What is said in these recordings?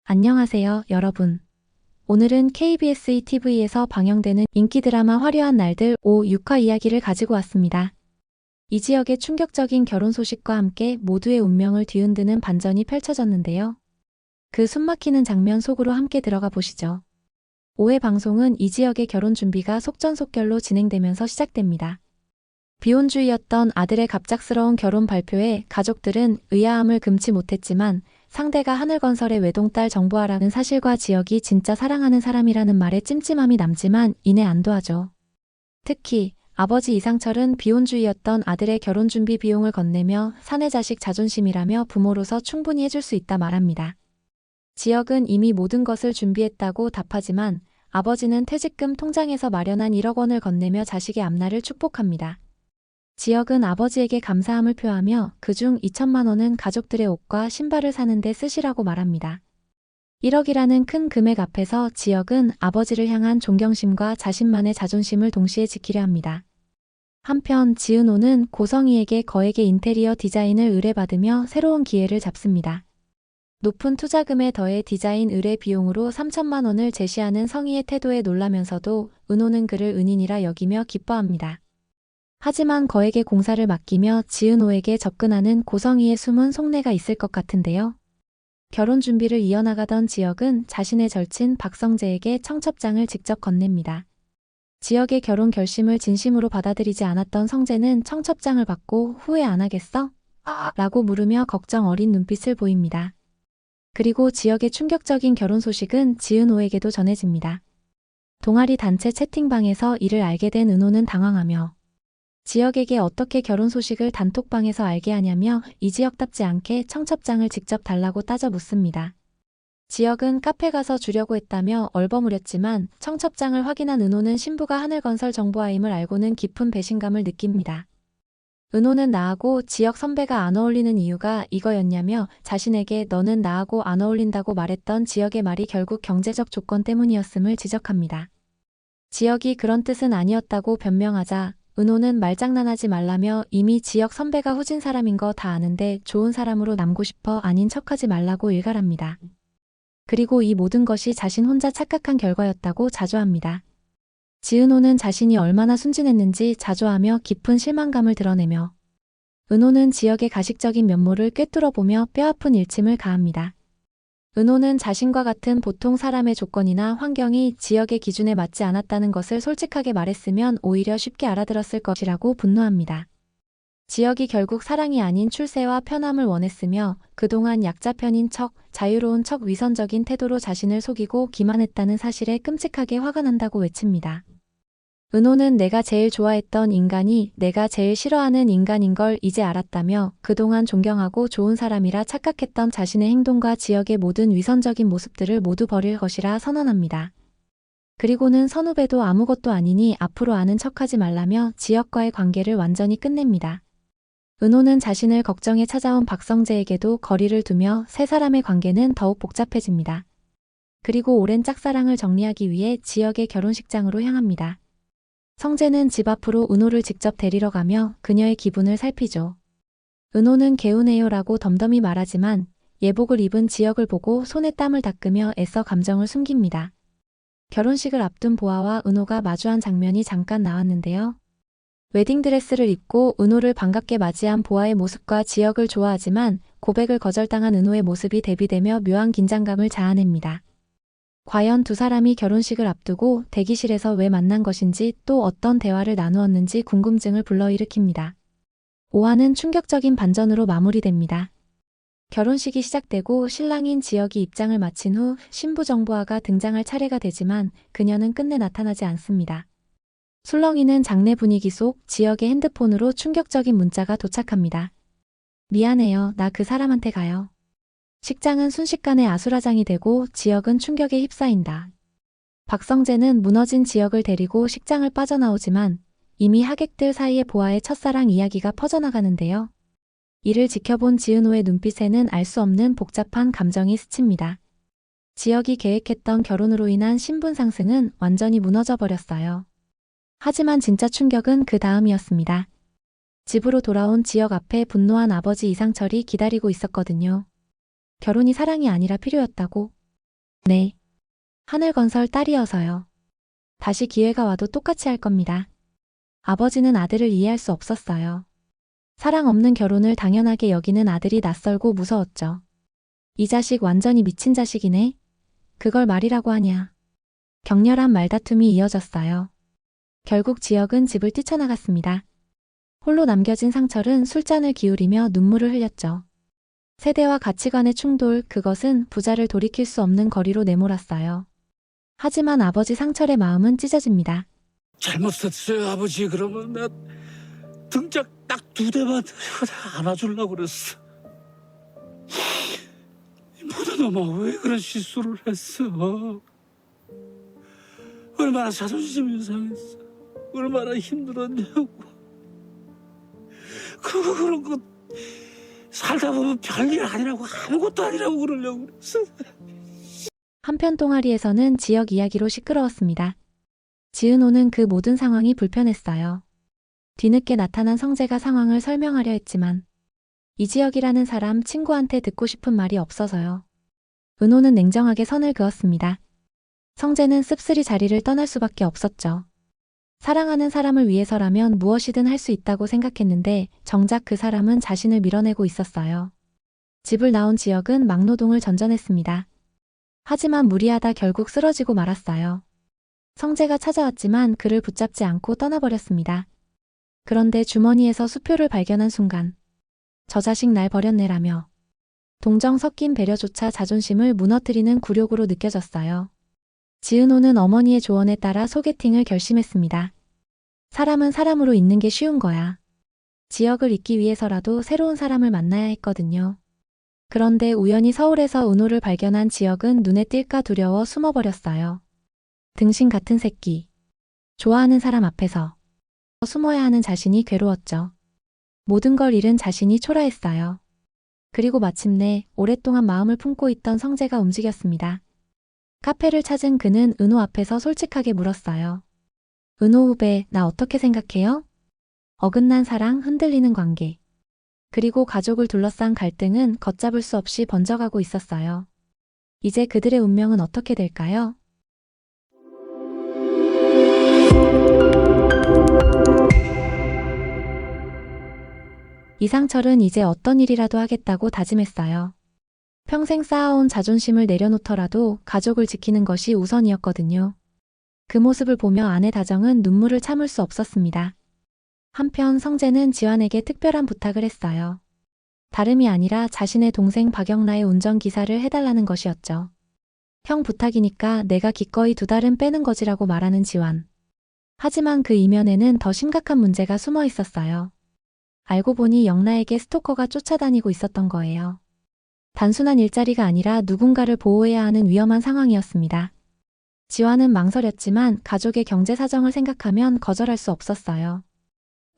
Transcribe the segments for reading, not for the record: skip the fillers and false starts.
안녕하세요, 여러분. 오늘은 KBS ETV에서 방영되는 인기 드라마 화려한 날들 5, 6화 이야기를 가지고 왔습니다. 이 지역의 충격적인 결혼 소식과 함께 모두의 운명을 뒤흔드는 반전이 펼쳐졌는데요. 그 숨막히는 장면 속으로 함께 들어가 보시죠. 5회 방송은 이 지역의 결혼 준비가 속전속결로 진행되면서 시작됩니다. 비혼주의였던 아들의 갑작스러운 결혼 발표에 가족들은 의아함을 금치 못했지만 상대가 하늘건설의 외동딸 정보아라는 사실과 지역이 진짜 사랑하는 사람이라는 말에 찜찜함이 남지만 이내 안도하죠. 특히 아버지 이상철은 비혼주의였던 아들의 결혼 준비 비용을 건네며 사내 자식 자존심이라며 부모로서 충분히 해줄 수 있다 말합니다. 지역은 이미 모든 것을 준비했다고 답하지만 아버지는 퇴직금 통장에서 마련한 1억 원을 건네며 자식의 앞날을 축복합니다. 지역은 아버지에게 감사함을 표하며 그중 2천만 원은 가족들의 옷과 신발을 사는 데 쓰시라고 말합니다. 1억이라는 큰 금액 앞에서 지역은 아버지를 향한 존경심과 자신만의 자존심을 동시에 지키려 합니다. 한편 지은호는 고성희에게 거액의 인테리어 디자인을 의뢰받으며 새로운 기회를 잡습니다. 높은 투자금에 더해 디자인 의뢰 비용으로 3천만 원을 제시하는 성희의 태도에 놀라면서도 은호는 그를 은인이라 여기며 기뻐합니다. 하지만 거액의 공사를 맡기며 지은호에게 접근하는 고성희의 숨은 속내가 있을 것 같은데요. 결혼 준비를 이어나가던 지역은 자신의 절친 박성재에게 청첩장을 직접 건넵니다. 지역의 결혼 결심을 진심으로 받아들이지 않았던 성재는 청첩장을 받고 후회 안 하겠어? 라고 물으며 걱정 어린 눈빛을 보입니다. 그리고 지역의 충격적인 결혼 소식은 지은호에게도 전해집니다. 동아리 단체 채팅방에서 이를 알게 된 은호는 당황하며 지역에게 어떻게 결혼 소식을 단톡방에서 알게 하냐며 이 지역답지 않게 청첩장을 직접 달라고 따져 묻습니다. 지역은 카페 가서 주려고 했다며 얼버무렸지만 청첩장을 확인한 은호는 신부가 하늘건설 정보아임을 알고는 깊은 배신감을 느낍니다. 은호는 나하고 지역 선배가 안 어울리는 이유가 이거였냐며 자신에게 너는 나하고 안 어울린다고 말했던 지역의 말이 결국 경제적 조건 때문이었음을 지적합니다. 지역이 그런 뜻은 아니었다고 변명하자 은호는 말장난하지 말라며 이미 지역 선배가 후진 사람인 거 다 아는데 좋은 사람으로 남고 싶어 아닌 척하지 말라고 일갈합니다. 그리고 이 모든 것이 자신 혼자 착각한 결과였다고 자조합니다. 지은호는 자신이 얼마나 순진했는지 자조하며 깊은 실망감을 드러내며 은호는 지역의 가식적인 면모를 꿰뚫어보며 뼈아픈 일침을 가합니다. 은호는 자신과 같은 보통 사람의 조건이나 환경이 지역의 기준에 맞지 않았다는 것을 솔직하게 말했으면 오히려 쉽게 알아들었을 것이라고 분노합니다. 지역이 결국 사랑이 아닌 출세와 편함을 원했으며 그동안 약자 편인 척, 자유로운 척 위선적인 태도로 자신을 속이고 기만했다는 사실에 끔찍하게 화가 난다고 외칩니다. 은호는 내가 제일 좋아했던 인간이 내가 제일 싫어하는 인간인 걸 이제 알았다며 그동안 존경하고 좋은 사람이라 착각했던 자신의 행동과 지역의 모든 위선적인 모습들을 모두 버릴 것이라 선언합니다. 그리고는 선후배도 아무것도 아니니 앞으로 아는 척하지 말라며 지역과의 관계를 완전히 끝냅니다. 은호는 자신을 걱정해 찾아온 박성재에게도 거리를 두며 세 사람의 관계는 더욱 복잡해집니다. 그리고 오랜 짝사랑을 정리하기 위해 지역의 결혼식장으로 향합니다. 성재는 집 앞으로 은호를 직접 데리러 가며 그녀의 기분을 살피죠. 은호는 개운해요 라고 덤덤히 말하지만 예복을 입은 지역을 보고 손에 땀을 닦으며 애써 감정을 숨깁니다. 결혼식을 앞둔 보아와 은호가 마주한 장면이 잠깐 나왔는데요. 웨딩드레스를 입고 은호를 반갑게 맞이한 보아의 모습과 지역을 좋아하지만 고백을 거절당한 은호의 모습이 대비되며 묘한 긴장감을 자아냅니다. 과연 두 사람이 결혼식을 앞두고 대기실에서 왜 만난 것인지 또 어떤 대화를 나누었는지 궁금증을 불러일으킵니다. 5화는 충격적인 반전으로 마무리됩니다. 결혼식이 시작되고 신랑인 지역이 입장을 마친 후 신부 정보아가 등장할 차례가 되지만 그녀는 끝내 나타나지 않습니다. 술렁이는 장례 분위기 속 지역의 핸드폰으로 충격적인 문자가 도착합니다. 미안해요. 나 그 사람한테 가요. 식장은 순식간에 아수라장이 되고 지역은 충격에 휩싸인다. 박성재는 무너진 지역을 데리고 식장을 빠져나오지만 이미 하객들 사이에 보아의 첫사랑 이야기가 퍼져나가는데요. 이를 지켜본 지은호의 눈빛에는 알 수 없는 복잡한 감정이 스칩니다. 지역이 계획했던 결혼으로 인한 신분 상승은 완전히 무너져 버렸어요. 하지만 진짜 충격은 그 다음이었습니다. 집으로 돌아온 지역 앞에 분노한 아버지 이상철이 기다리고 있었거든요. 결혼이 사랑이 아니라 필요였다고. 네. 하늘건설 딸이어서요. 다시 기회가 와도 똑같이 할 겁니다. 아버지는 아들을 이해할 수 없었어요. 사랑 없는 결혼을 당연하게 여기는 아들이 낯설고 무서웠죠. 이 자식 완전히 미친 자식이네. 그걸 말이라고 하냐. 격렬한 말다툼이 이어졌어요. 결국 지혁은 집을 뛰쳐나갔습니다. 홀로 남겨진 상철은 술잔을 기울이며 눈물을 흘렸죠. 세대와 가치관의 충돌, 그것은 부자를 돌이킬 수 없는 거리로 내몰았어요. 하지만 아버지 상철의 마음은 찢어집니다. 잘못했어요, 아버지. 그러면 나 등짝 딱 2대만 안아주려고 그랬어. 보다 너마 왜 그런 실수를 했어? 얼마나 자존심이 상했어. 얼마나 힘들었냐고. 그런 거 살다 보면 별일 아니라고, 아무것도 아니라고 그러려고 그랬어. 한편 동아리에서는 지역 이야기로 시끄러웠습니다. 지은호는 그 모든 상황이 불편했어요. 뒤늦게 나타난 성재가 상황을 설명하려 했지만 이지혁이라는 사람 친구한테 듣고 싶은 말이 없어서요. 은호는 냉정하게 선을 그었습니다. 성재는 씁쓸히 자리를 떠날 수밖에 없었죠. 사랑하는 사람을 위해서라면 무엇이든 할 수 있다고 생각했는데 정작 그 사람은 자신을 밀어내고 있었어요. 집을 나온 지혁은 막노동을 전전했습니다. 하지만 무리하다 결국 쓰러지고 말았어요. 성재가 찾아왔지만 그를 붙잡지 않고 떠나버렸습니다. 그런데 주머니에서 수표를 발견한 순간 저 자식 날 버렸네라며 동정 섞인 배려조차 자존심을 무너뜨리는 굴욕으로 느껴졌어요. 지은호는 어머니의 조언에 따라 소개팅을 결심했습니다. 사람은 사람으로 있는 게 쉬운 거야. 지역을 잊기 위해서라도 새로운 사람을 만나야 했거든요. 그런데 우연히 서울에서 은호를 발견한 지역은 눈에 띌까 두려워 숨어버렸어요. 등신 같은 새끼. 좋아하는 사람 앞에서 숨어야 하는 자신이 괴로웠죠. 모든 걸 잃은 자신이 초라했어요. 그리고 마침내 오랫동안 마음을 품고 있던 성재가 움직였습니다. 카페를 찾은 그는 은호 앞에서 솔직하게 물었어요. 은호 후배, 나 어떻게 생각해요? 어긋난 사랑, 흔들리는 관계. 그리고 가족을 둘러싼 갈등은 걷잡을 수 없이 번져가고 있었어요. 이제 그들의 운명은 어떻게 될까요? 이상철은 이제 어떤 일이라도 하겠다고 다짐했어요. 평생 쌓아온 자존심을 내려놓더라도 가족을 지키는 것이 우선이었거든요. 그 모습을 보며 아내 다정은 눈물을 참을 수 없었습니다. 한편 성재는 지환에게 특별한 부탁을 했어요. 다름이 아니라 자신의 동생 박영라의 운전기사를 해달라는 것이었죠. 형 부탁이니까 내가 기꺼이 2달은 빼는 거지라고 말하는 지환. 하지만 그 이면에는 더 심각한 문제가 숨어 있었어요. 알고 보니 영라에게 스토커가 쫓아다니고 있었던 거예요. 단순한 일자리가 아니라 누군가를 보호해야 하는 위험한 상황이었습니다. 지환은 망설였지만 가족의 경제 사정을 생각하면 거절할 수 없었어요.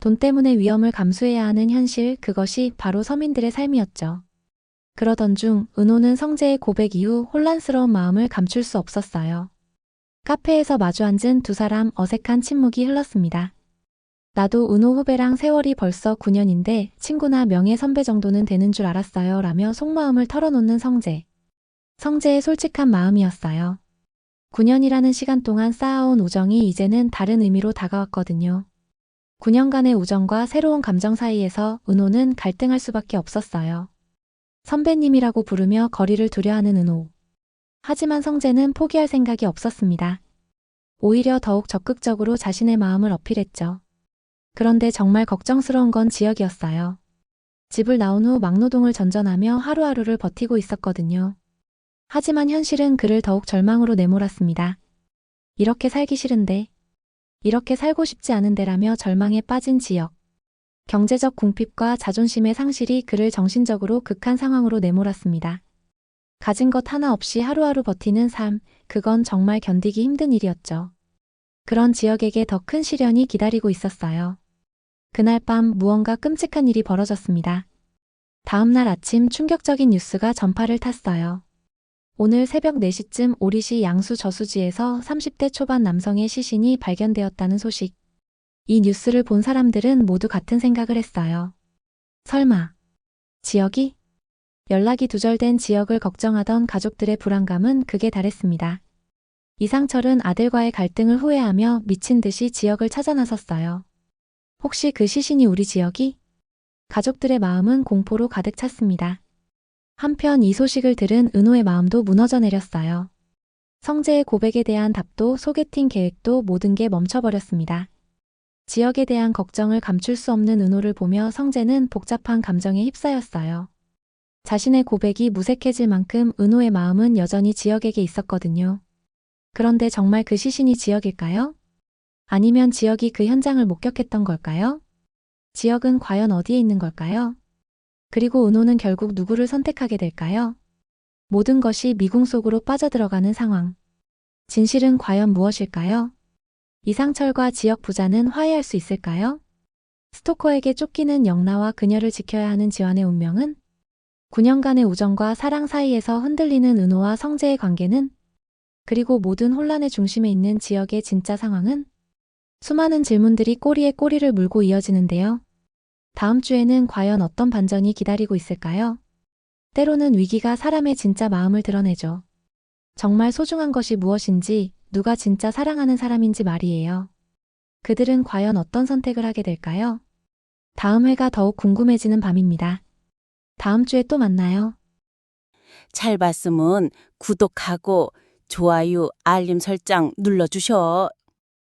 돈 때문에 위험을 감수해야 하는 현실, 그것이 바로 서민들의 삶이었죠. 그러던 중 은호는 성재의 고백 이후 혼란스러운 마음을 감출 수 없었어요. 카페에서 마주 앉은 2사람, 어색한 침묵이 흘렀습니다. 나도 은호 후배랑 세월이 벌써 9년인데 친구나 명예 선배 정도는 되는 줄 알았어요 라며 속마음을 털어놓는 성재. 성재의 솔직한 마음이었어요. 9년이라는 시간 동안 쌓아온 우정이 이제는 다른 의미로 다가왔거든요. 9년간의 우정과 새로운 감정 사이에서 은호는 갈등할 수밖에 없었어요. 선배님이라고 부르며 거리를 두려하는 은호. 하지만 성재는 포기할 생각이 없었습니다. 오히려 더욱 적극적으로 자신의 마음을 어필했죠. 그런데 정말 걱정스러운 건 지역이었어요. 집을 나온 후 막노동을 전전하며 하루하루를 버티고 있었거든요. 하지만 현실은 그를 더욱 절망으로 내몰았습니다. 이렇게 살기 싫은데, 이렇게 살고 싶지 않은데라며 절망에 빠진 지역. 경제적 궁핍과 자존심의 상실이 그를 정신적으로 극한 상황으로 내몰았습니다. 가진 것 하나 없이 하루하루 버티는 삶, 그건 정말 견디기 힘든 일이었죠. 그런 지역에게 더 큰 시련이 기다리고 있었어요. 그날 밤 무언가 끔찍한 일이 벌어졌습니다. 다음 날 아침 충격적인 뉴스가 전파를 탔어요. 오늘 새벽 4시쯤 오리시 양수 저수지에서 30대 초반 남성의 시신이 발견되었다는 소식. 이 뉴스를 본 사람들은 모두 같은 생각을 했어요. 설마 지역이? 연락이 두절된 지역을 걱정하던 가족들의 불안감은 극에 달했습니다. 이상철은 아들과의 갈등을 후회하며 미친 듯이 지역을 찾아 나섰어요. 혹시 그 시신이 우리 지역이? 가족들의 마음은 공포로 가득 찼습니다. 한편 이 소식을 들은 은호의 마음도 무너져 내렸어요. 성재의 고백에 대한 답도 소개팅 계획도 모든 게 멈춰버렸습니다. 지역에 대한 걱정을 감출 수 없는 은호를 보며 성재는 복잡한 감정에 휩싸였어요. 자신의 고백이 무색해질 만큼 은호의 마음은 여전히 지역에게 있었거든요. 그런데 정말 그 시신이 지역일까요? 아니면 지역이 그 현장을 목격했던 걸까요? 지역은 과연 어디에 있는 걸까요? 그리고 은호는 결국 누구를 선택하게 될까요? 모든 것이 미궁 속으로 빠져들어가는 상황. 진실은 과연 무엇일까요? 이상철과 지역 부자는 화해할 수 있을까요? 스토커에게 쫓기는 영라와 그녀를 지켜야 하는 지환의 운명은? 9년간의 우정과 사랑 사이에서 흔들리는 은호와 성재의 관계는? 그리고 모든 혼란의 중심에 있는 지역의 진짜 상황은? 수많은 질문들이 꼬리에 꼬리를 물고 이어지는데요. 다음 주에는 과연 어떤 반전이 기다리고 있을까요? 때로는 위기가 사람의 진짜 마음을 드러내죠. 정말 소중한 것이 무엇인지, 누가 진짜 사랑하는 사람인지 말이에요. 그들은 과연 어떤 선택을 하게 될까요? 다음 회가 더욱 궁금해지는 밤입니다. 다음 주에 또 만나요. 잘 봤으면 구독하고 좋아요, 알림 설정 눌러주셔.